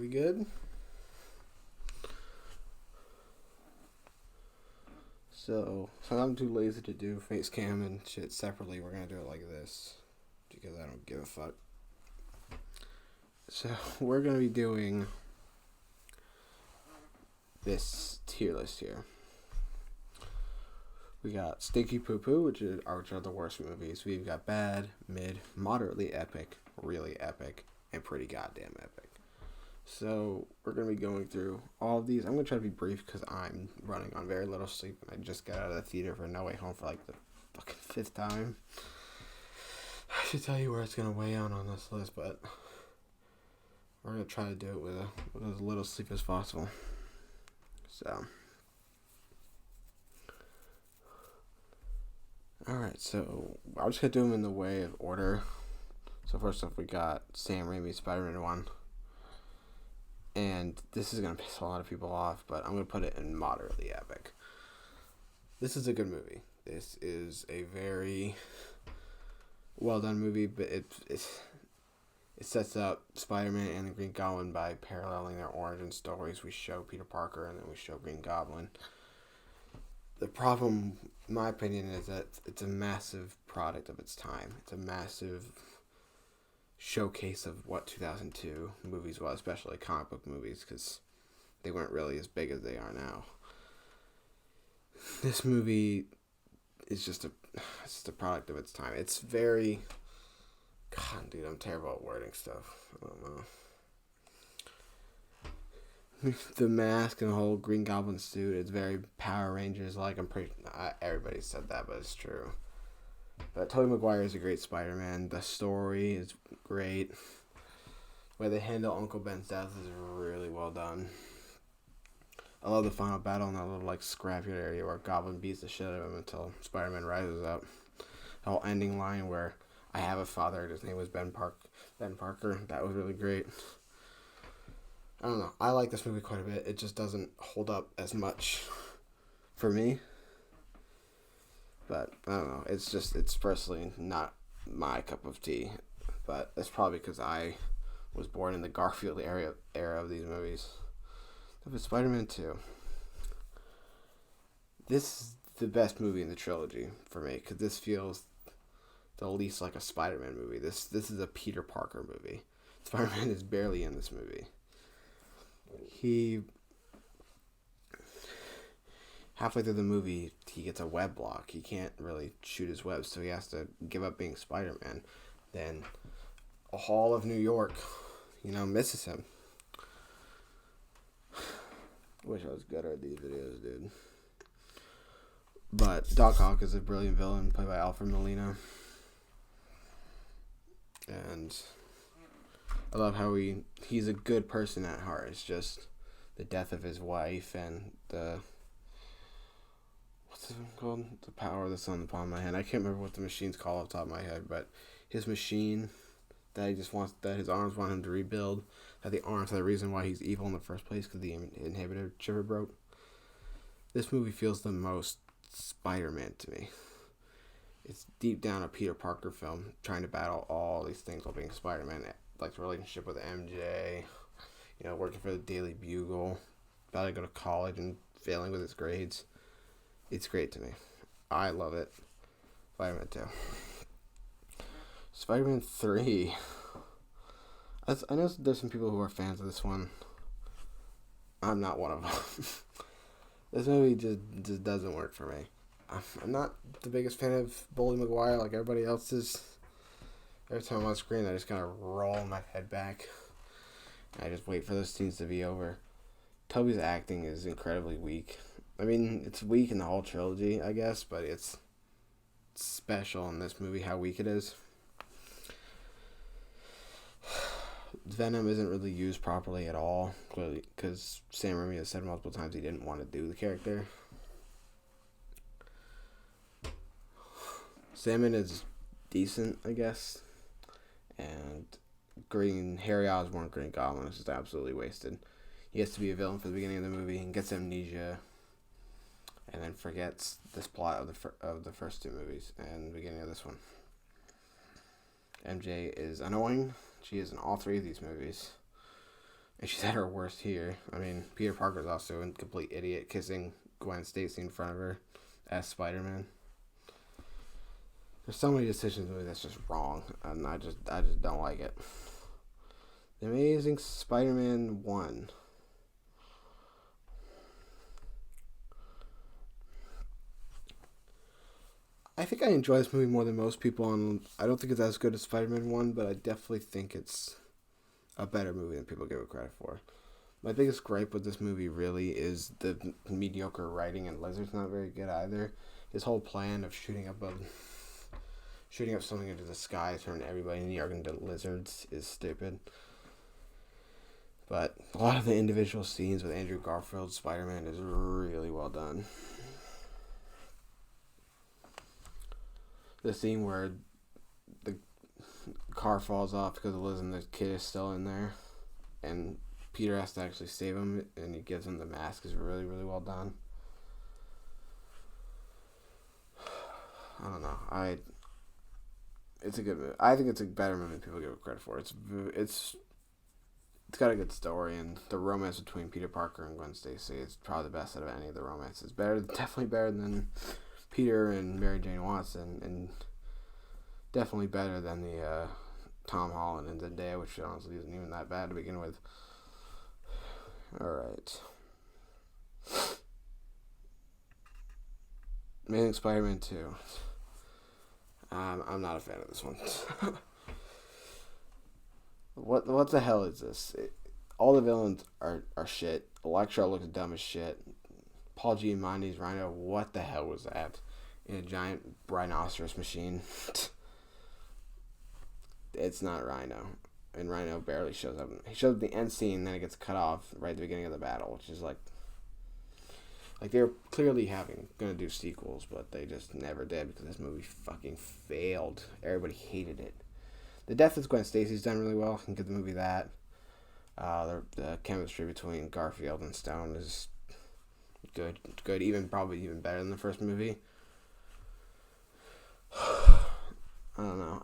We good? So I'm too lazy to do face cam and shit separately. We're gonna do it like this because I don't give a fuck. So we're gonna be doing this tier list here. We got Stinky Poo Poo, which are the worst movies. We've got bad, mid, moderately epic, really epic, and pretty goddamn epic. So we're going to be going through all of these. I'm going to try to be brief because I'm running on very little sleep. And I just got out of the theater for No Way Home for like the fucking 5th time. I should tell you where it's going to weigh on this list, but we're going to try to do it with as little sleep as possible. So, alright, so I'm just going to do them in the way of order. So first off, we got Sam Raimi Spider-Man One. And this is going to piss a lot of people off, but I'm going to put it in moderately epic. This is a good movie. This is a very well done movie, but it sets up Spider-Man and the Green Goblin by paralleling their origin stories. We show Peter Parker and then we show Green Goblin. The problem, in my opinion, is that it's a massive product of its time. It's a massive showcase of what 2002 movies was, especially comic book movies, because they weren't really as big as they are now. This movie is just a product of its time. It's very, God, dude, I'm terrible at wording stuff. I don't know. The mask and the whole Green Goblin suit, it's very Power Rangers like. Everybody said that, but it's true. But Tobey Maguire is a great Spider-Man. The story is great. The way they handle Uncle Ben's death is really well done. I love the final battle in that little scrapyard area where Goblin beats the shit out of him until Spider-Man rises up. The whole ending line where I have a father, his name was Ben Parker. That was really great. I don't know. I like this movie quite a bit. It just doesn't hold up as much for me. But, I don't know, it's personally not my cup of tea. But it's probably because I was born in the Garfield era of these movies. But Spider-Man 2. This is the best movie in the trilogy for me, because this feels the least like a Spider-Man movie. This is a Peter Parker movie. Spider-Man is barely in this movie. Halfway through the movie, he gets a web block. He can't really shoot his webs, so he has to give up being Spider-Man. Then, all of New York, misses him. Wish I was better at these videos, dude. But Doc Ock is a brilliant villain, played by Alfred Molina. And I love how he's a good person at heart. It's just the death of his wife and what's it called? The power that's on the palm of my hand. I can't remember what the machine's called off the top of my head, but his machine that his arms want him to rebuild, that the arms are the reason why he's evil in the first place, because the inhibitor chipper broke. This movie feels the most Spider-Man to me. It's deep down a Peter Parker film, trying to battle all these things while being Spider-Man, like the relationship with MJ, working for the Daily Bugle, about to go to college and failing with his grades. It's great to me. I love it. Spider-Man 2. Spider-Man 3. I know there's some people who are fans of this one. I'm not one of them. This movie just doesn't work for me. I'm not the biggest fan of Bully Maguire like everybody else is. Every time I'm on screen, I just kind of roll my head back. I just wait for those scenes to be over. Toby's acting is incredibly weak. I mean, it's weak in the whole trilogy, I guess, but it's special in this movie how weak it is. Venom isn't really used properly at all, clearly, because Sam Raimi has said multiple times he didn't want to do the character. Sandman is decent, I guess, and Harry Osborn, Green Goblin, is just absolutely wasted. He has to be a villain for the beginning of the movie and gets amnesia, and then forgets this plot of the first two movies and the beginning of this one. MJ is annoying. She is in all three of these movies. And she's at her worst here. I mean, Peter Parker's also a complete idiot, kissing Gwen Stacy in front of her as Spider-Man. There's so many decisions in the movie that's just wrong, and I just don't like it. The Amazing Spider-Man One. I think I enjoy this movie more than most people, and I don't think it's as good as Spider-Man 1, but I definitely think it's a better movie than people give it credit for. My biggest gripe with this movie really is the mediocre writing, and Lizard's not very good either. His whole plan of shooting up something into the sky, turning everybody in New York into lizards, is stupid. But a lot of the individual scenes with Andrew Garfield's Spider-Man is really well done. The scene where the car falls off because of Liz and the kid is still in there, and Peter has to actually save him, and he gives him the mask, is really, really well done. I don't know. It's a good movie. I think it's a better movie than people give it credit for. It's got a good story, and the romance between Peter Parker and Gwen Stacy is probably the best out of any of the romances. Definitely better than Peter and Mary Jane Watson, and definitely better than the Tom Holland and Zendaya, which honestly isn't even that bad to begin with. Alright. Amazing Spider-Man 2. I'm not a fan of this one. What the hell is this? All the villains are shit. Electro looks dumb as shit. Paul Giamatti's Rhino, what the hell was that? In a giant rhinoceros machine. It's not Rhino. And Rhino barely shows up. He shows up at the end scene, and then it gets cut off right at the beginning of the battle, which is like they're clearly gonna do sequels, but they just never did because this movie fucking failed. Everybody hated it. The death of Gwen Stacy's done really well. I can give the movie that. The chemistry between Garfield and Stone is good, probably even better than the first movie. I don't know.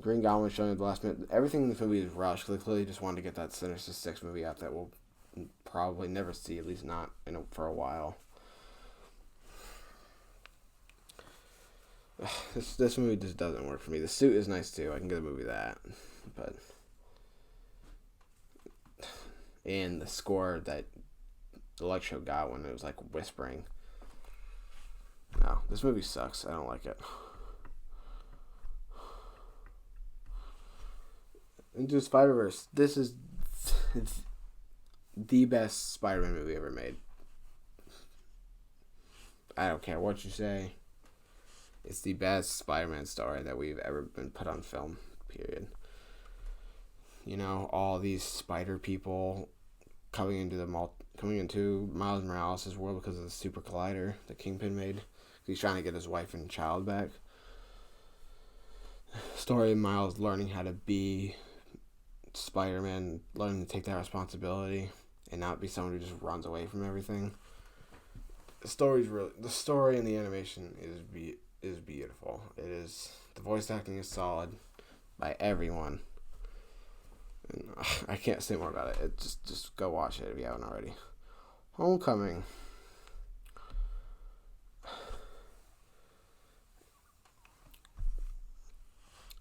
Green Goblin showing at the last minute. Everything in this movie is rushed because they clearly just wanted to get that Sinister Six movie out that we'll probably never see, at least not for a while. This movie just doesn't work for me. The suit is nice too. I can give the movie that, but and the score that Electro got when it was like whispering. No, this movie sucks. I don't like it. Into Spider-Verse. This is the best Spider-Man movie ever made. I don't care what you say. It's the best Spider-Man story that we've ever been put on film, period. You know, all these spider people coming into Miles Morales' world because of the super collider that Kingpin made. He's trying to get his wife and child back. Story of Miles learning how to be Spider-Man, learning to take that responsibility and not be someone who just runs away from everything. The story and the animation is beautiful. It is. The voice acting is solid by everyone. And I can't say more about it. Just go watch it if you haven't already. Homecoming.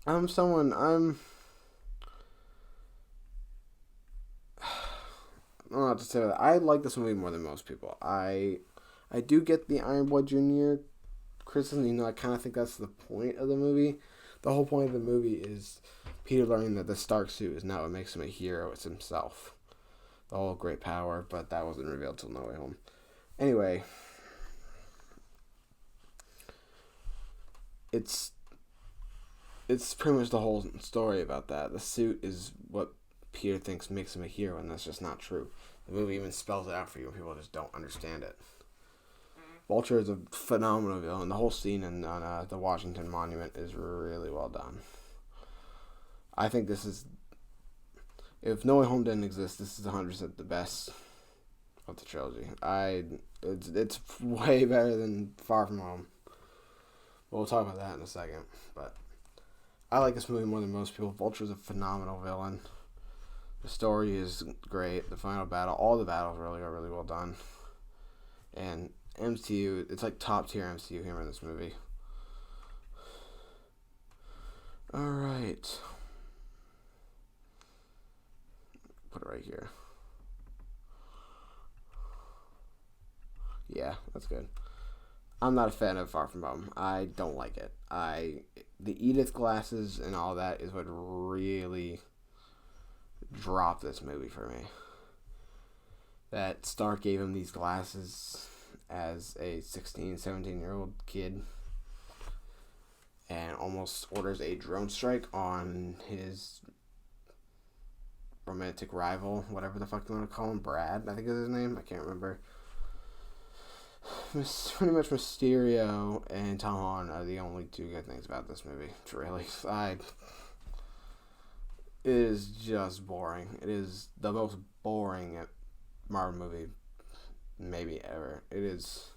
I don't know what to say about that. I like this movie more than most people. I do get the Iron Boy Jr. criticism. You know, I kind of think that's the point of the movie. The whole point of the movie is Peter learning that the Stark suit is not what makes him a hero. It's himself. The whole great power, but that wasn't revealed till No Way Home. Anyway, it's pretty much the whole story about that. The suit is what Peter thinks makes him a hero, and that's just not true. The movie even spells it out for you, and people just don't understand it. Vulture is a phenomenal villain. The whole scene on the Washington Monument is really well done. I think this is... If No Way Home didn't exist, this is 100% the best of the trilogy. It's way better than Far From Home. We'll talk about that in a second, but I like this movie more than most people. Vulture's a phenomenal villain. The story is great. The final battle, all the battles really are really well done. And MCU, it's like top tier MCU humor in this movie. Alright. Put it right here. Yeah, that's good. I'm not a fan of Far From Home. I don't like it. The Edith glasses and all that is what really dropped this movie for me. That Stark gave him these glasses as a 16, 17-year-old kid and almost orders a drone strike on his romantic rival, whatever the fuck you want to call him, Brad, I think is his name. I can't remember. Pretty much Mysterio and Tom Holland are the only two good things about this movie. Really, it is just boring. It is the most boring Marvel movie maybe ever. It is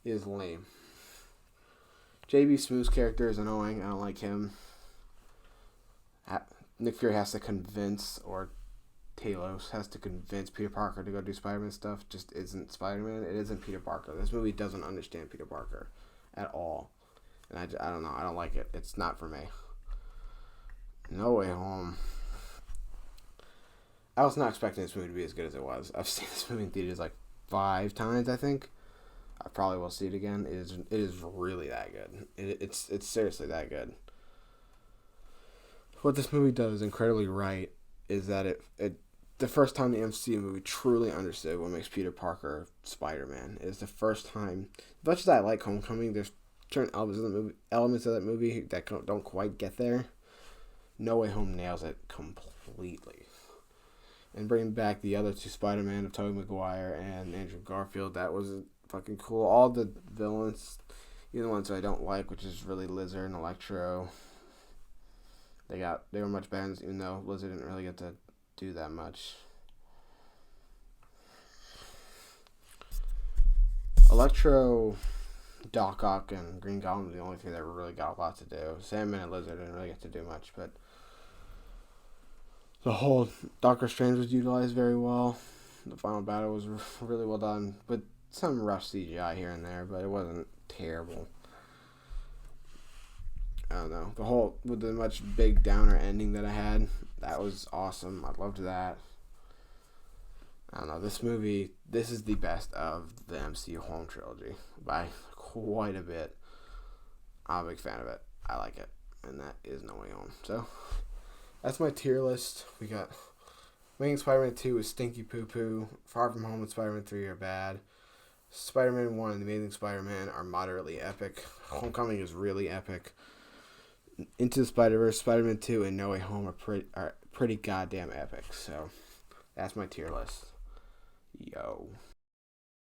lame. JB Smooth's character is annoying. I don't like him. Nick Fury has to convince, or Talos has to convince Peter Parker to go do Spider-Man stuff. Just isn't Spider-Man. It isn't Peter Parker. This movie doesn't understand Peter Parker at all. And I don't know. I don't like it. It's not for me. No Way Home. I was not expecting this movie to be as good as it was. I've seen this movie in theaters like 5 times, I think. I probably will see it again. It is really that good. It's seriously that good. What this movie does incredibly right is that it the first time the MCU movie truly understood what makes Peter Parker Spider-Man. It is the first time. As much as I like Homecoming, there's certain elements of that movie that don't quite get there. No Way Home nails it completely. And bringing back the other two Spider-Man of Tobey Maguire and Andrew Garfield, that was fucking cool. All the villains, even the ones I don't like, which is really Lizard and Electro, they were much better, even though Lizard didn't really get to do that much. Electro, Doc Ock, and Green Goblin were the only three that really got a lot to do. Sandman and Lizard didn't really get to do much, but the whole Doctor Strange was utilized very well. The final battle was really well done, but some rough CGI here and there, but it wasn't terrible. I don't know. The whole, with the much big downer ending that I had, that was awesome. I loved that. I don't know. This movie, this is the best of the MCU home trilogy by quite a bit. I'm a big fan of it. I like it. And that is No Way Home. So, that's my tier list. We got Amazing Spider-Man 2 is stinky poo-poo. Far From Home and Spider-Man 3 are bad. Spider-Man 1 and The Amazing Spider-Man are moderately epic. Homecoming is really epic. Into the Spider-Verse, Spider-Man 2, and No Way Home are pretty goddamn epic. So, that's my tier list. Yo.